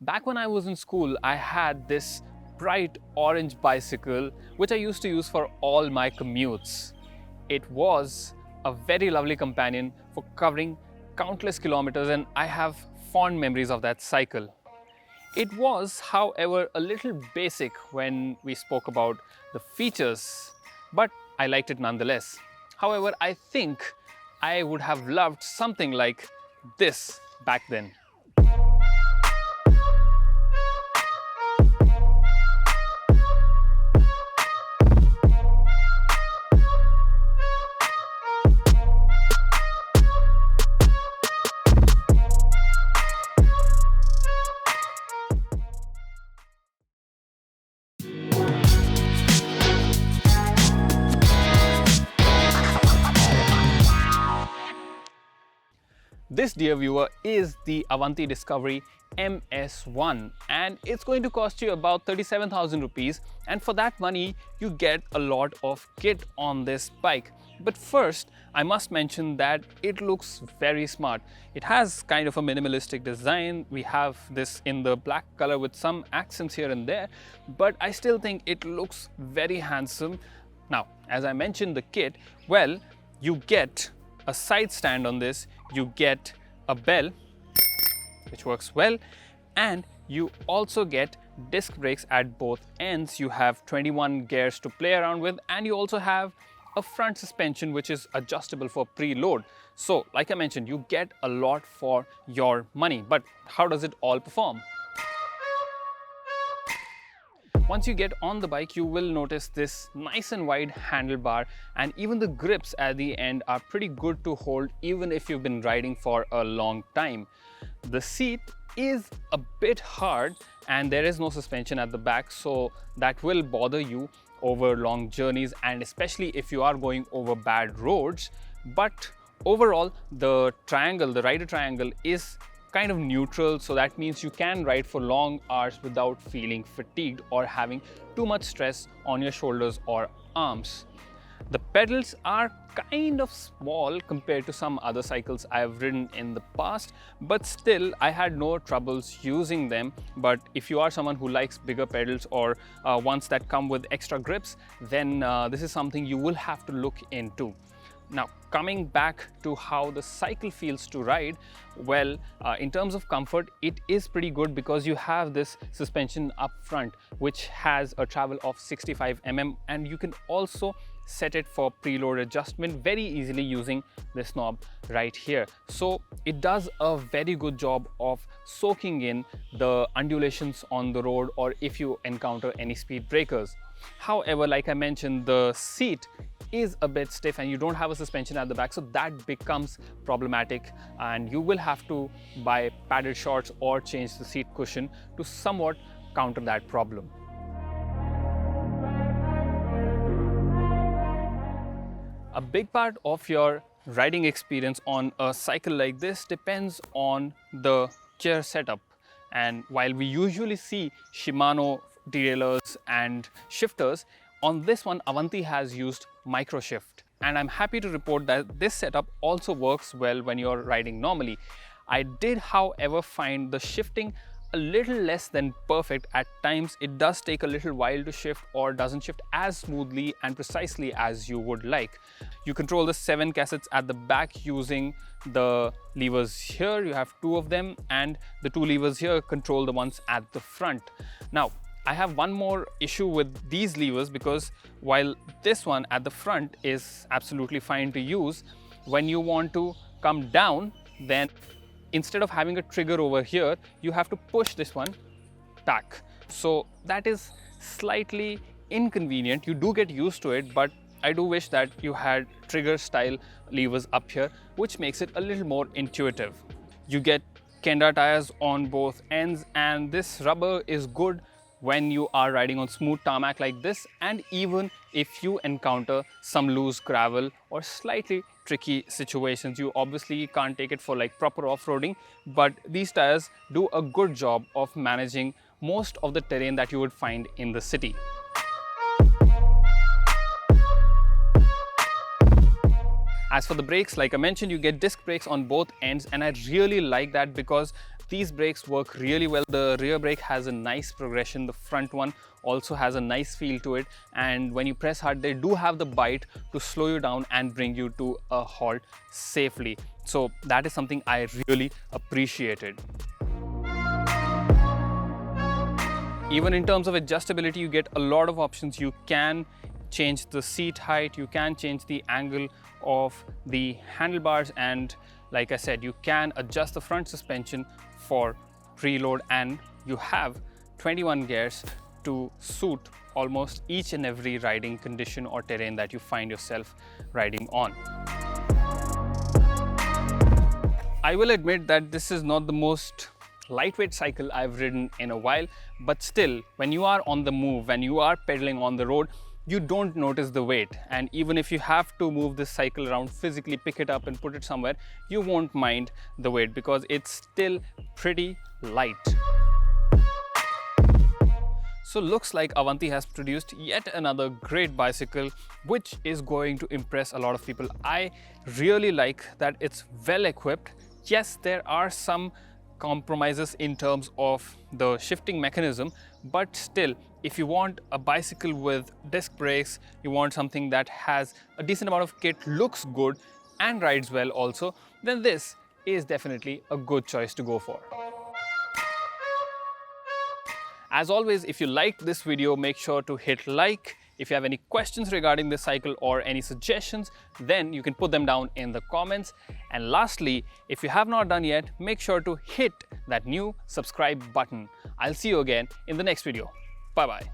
Back when I was in school, I had this bright orange bicycle which I used to use for all my commutes. It was a very lovely companion for covering countless kilometers, and I have fond memories of that cycle. It was, however, a little basic when we spoke about the features, but I liked it nonetheless. However, I think I would have loved something like this back then. This, dear viewer, is the Avanti Discovery MS1, and it's going to cost you about 37,000 rupees, and for that money you get a lot of kit on this bike. But first, I must mention that it looks very smart. It has kind of a minimalistic design. We have this in the black color with some accents here and there, but I still think it looks very handsome. Now, as I mentioned the kit, well, you get a side stand on this, you get a bell which works well, and you also get disc brakes at both ends. You have 21 gears to play around with, and you also have a front suspension which is adjustable for preload. So like I mentioned, you get a lot for your money. But how does it all perform? Once you get on the bike, you will notice this nice and wide handlebar, and even the grips at the end are pretty good to hold even if you've been riding for a long time. The seat is a bit hard and there is no suspension at the back, so that will bother you over long journeys and especially if you are going over bad roads. But overall, the rider triangle is kind of neutral, so that means you can ride for long hours without feeling fatigued or having too much stress on your shoulders or arms. The pedals are kind of small compared to some other cycles I've ridden in the past, but still I had no troubles using them. But if you are someone who likes bigger pedals or ones that come with extra grips, then this is something you will have to look into. Now, coming back to how the cycle feels to ride, well, in terms of comfort, it is pretty good because you have this suspension up front which has a travel of 65 mm, and you can also set it for preload adjustment very easily using this knob right here. So it does a very good job of soaking in the undulations on the road or if you encounter any speed breakers. However, like I mentioned, the seat is a bit stiff and you don't have a suspension at the back, so that becomes problematic and you will have to buy padded shorts or change the seat cushion to somewhat counter that problem. A big part of your riding experience on a cycle like this depends on the gear setup, and while we usually see Shimano derailleurs and shifters, on this one Avanti has used micro shift, and I'm happy to report that this setup also works well when you're riding normally. I did, however, find the shifting a little less than perfect. At times it does take a little while to shift or doesn't shift as smoothly and precisely as you would like. You control the 7 cassettes at the back using the levers here. You have 2 of them, and the 2 levers here control the ones at the front. Now, I have one more issue with these levers because while this one at the front is absolutely fine to use, when you want to come down, then instead of having a trigger over here, you have to push this one back. So that is slightly inconvenient. You do get used to it, but I do wish that you had trigger style levers up here, which makes it a little more intuitive. You get Kenda tires on both ends, and this rubber is good when you are riding on smooth tarmac like this, and even if you encounter some loose gravel or slightly tricky situations. You obviously can't take it for like proper off-roading, but these tires do a good job of managing most of the terrain that you would find in the city. As for the brakes, like I mentioned, you get disc brakes on both ends, and I really like that because these brakes work really well. The rear brake has a nice progression. The front one also has a nice feel to it. And when you press hard, they do have the bite to slow you down and bring you to a halt safely. So that is something I really appreciated. Even in terms of adjustability, you get a lot of options. You can change the seat height, you can change the angle of the handlebars, and like I said, you can adjust the front suspension for preload, and you have 21 gears to suit almost each and every riding condition or terrain that you find yourself riding on. I will admit that this is not the most lightweight cycle I've ridden in a while, but still, when you are on the move, when you are pedaling on the road, you don't notice the weight. And even if you have to move this cycle around, physically pick it up and put it somewhere, you won't mind the weight because it's still pretty light. So looks like Avanti has produced yet another great bicycle which is going to impress a lot of people. I really like that it's well equipped. Yes, there are some compromises in terms of the shifting mechanism, but still, if you want a bicycle with disc brakes, you want something that has a decent amount of kit, looks good and rides well also, then this is definitely a good choice to go for. As always, if you liked this video, make sure to hit like. If you have any questions regarding this cycle or any suggestions, then you can put them down in the comments. And lastly, if you have not done yet, make sure to hit that new subscribe button. I'll see you again in the next video. Bye-bye.